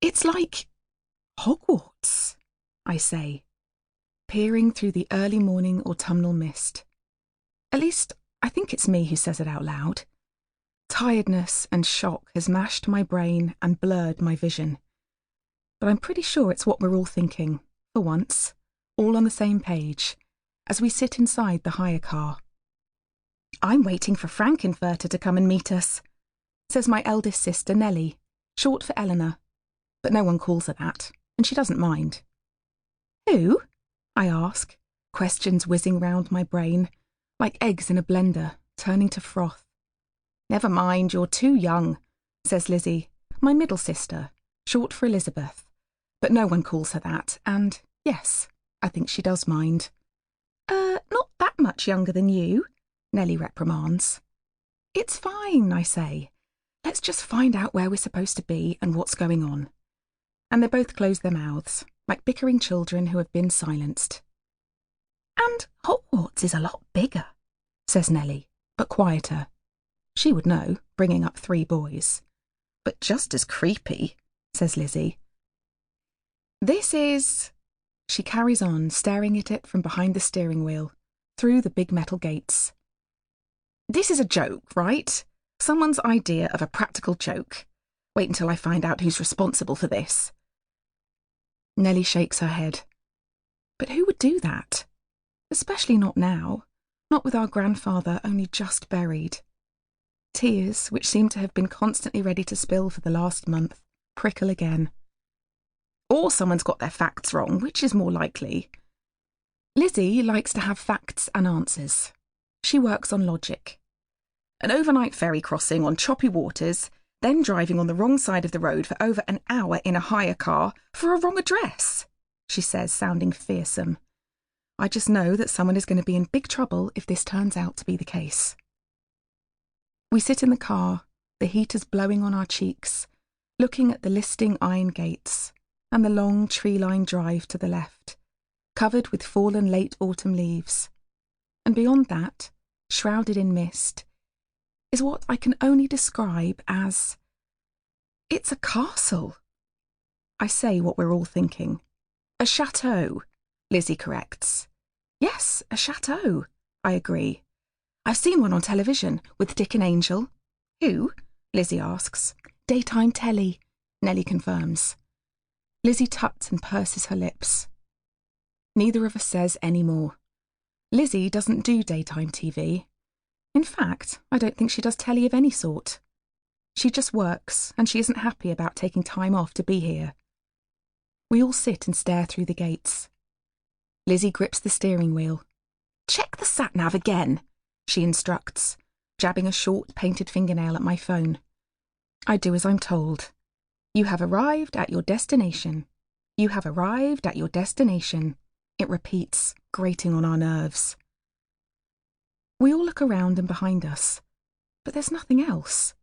It's like Hogwarts, I say, peering through the early morning autumnal mist. At least, I think it's me who says it out loud. Tiredness and shock has mashed my brain and blurred my vision. But I'm pretty sure it's what we're all thinking, for once, all on the same page, as we sit inside the hire car. I'm waiting for Frankenfurter to come and meet us, says my eldest sister Nellie, short for Eleanor. But no one calls her that, and she doesn't mind. Who? I ask, questions whizzing round my brain, like eggs in a blender, turning to froth. Never mind, you're too young, says Lizzie, my middle sister, short for Elizabeth. But no one calls her that, and yes, I think she does mind. Not that much younger than you, Nellie reprimands. It's fine, I say. Let's just find out where we're supposed to be and what's going on. And they both close their mouths, like bickering children who have been silenced. And Hogwarts is a lot bigger, says Nellie, but quieter. She would know, bringing up 3 boys. But just as creepy, says Lizzie. This is... She carries on, staring at it from behind the steering wheel, through the big metal gates. This is a joke, right? Someone's idea of a practical joke. Wait until I find out who's responsible for this. Nellie shakes her head. But who would do that? Especially not now, not with our grandfather only just buried. Tears, which seem to have been constantly ready to spill for the last month, prickle again. Or someone's got their facts wrong, which is more likely. Lizzie likes to have facts and answers. She works on logic. An overnight ferry crossing on choppy waters, then driving on the wrong side of the road for over an hour in a hire car for a wrong address, she says, sounding fearsome. I just know that someone is going to be in big trouble if this turns out to be the case. We sit in the car, the heaters blowing on our cheeks, looking at the listing iron gates and the long tree-lined drive to the left, covered with fallen late autumn leaves. And beyond that, shrouded in mist, is what I can only describe as... It's a castle. I say what we're all thinking. A chateau, Lizzie corrects. Yes, a chateau, I agree. I've seen one on television with Dick and Angel. Who? Lizzie asks. Daytime telly, Nellie confirms. Lizzie tucks and purses her lips. Neither of us says any more. Lizzie doesn't do daytime TV. In fact, I don't think she does telly of any sort. She just works, and she isn't happy about taking time off to be here. We all sit and stare through the gates. Lizzie grips the steering wheel. Check the sat-nav again, she instructs, jabbing a short painted fingernail at my phone. I do as I'm told. You have arrived at your destination. You have arrived at your destination. It repeats, grating on our nerves. We all look around and behind us, but there's nothing else.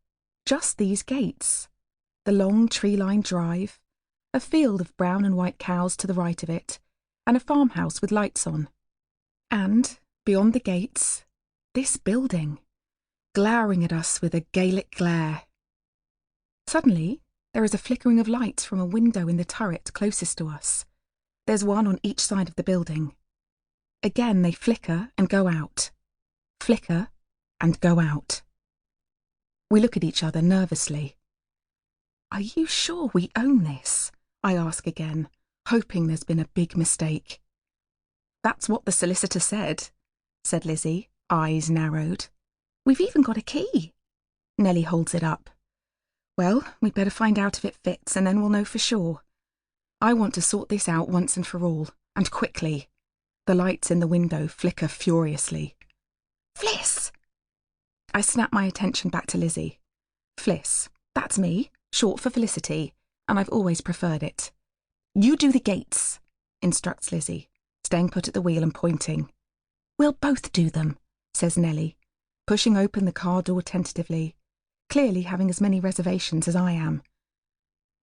Just these gates, the long tree-lined drive, a field of brown and white cows to the right of it, and a farmhouse with lights on. And, beyond the gates, this building, glowering at us with a Gaelic glare. Suddenly, there is a flickering of lights from a window in the turret closest to us. There's one on each side of the building. Again they flicker and go out. Flicker and go out. We look at each other nervously. Are you sure we own this? I ask again, hoping there's been a big mistake. That's what the solicitor said Lizzie, eyes narrowed. We've even got a key. Nellie holds it up. Well, we'd better find out if it fits and then we'll know for sure. I want to sort this out once and for all, and quickly. The lights in the window flicker furiously. Fliss! I snap my attention back to Lizzie. Fliss, that's me, short for Felicity, and I've always preferred it. You do the gates, instructs Lizzie, staying put at the wheel and pointing. We'll both do them, says Nellie, pushing open the car door tentatively, clearly having as many reservations as I am.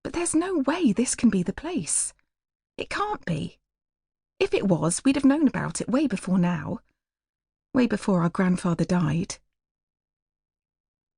But there's no way this can be the place. It can't be. If it was, we'd have known about it way before now. Way before our grandfather died.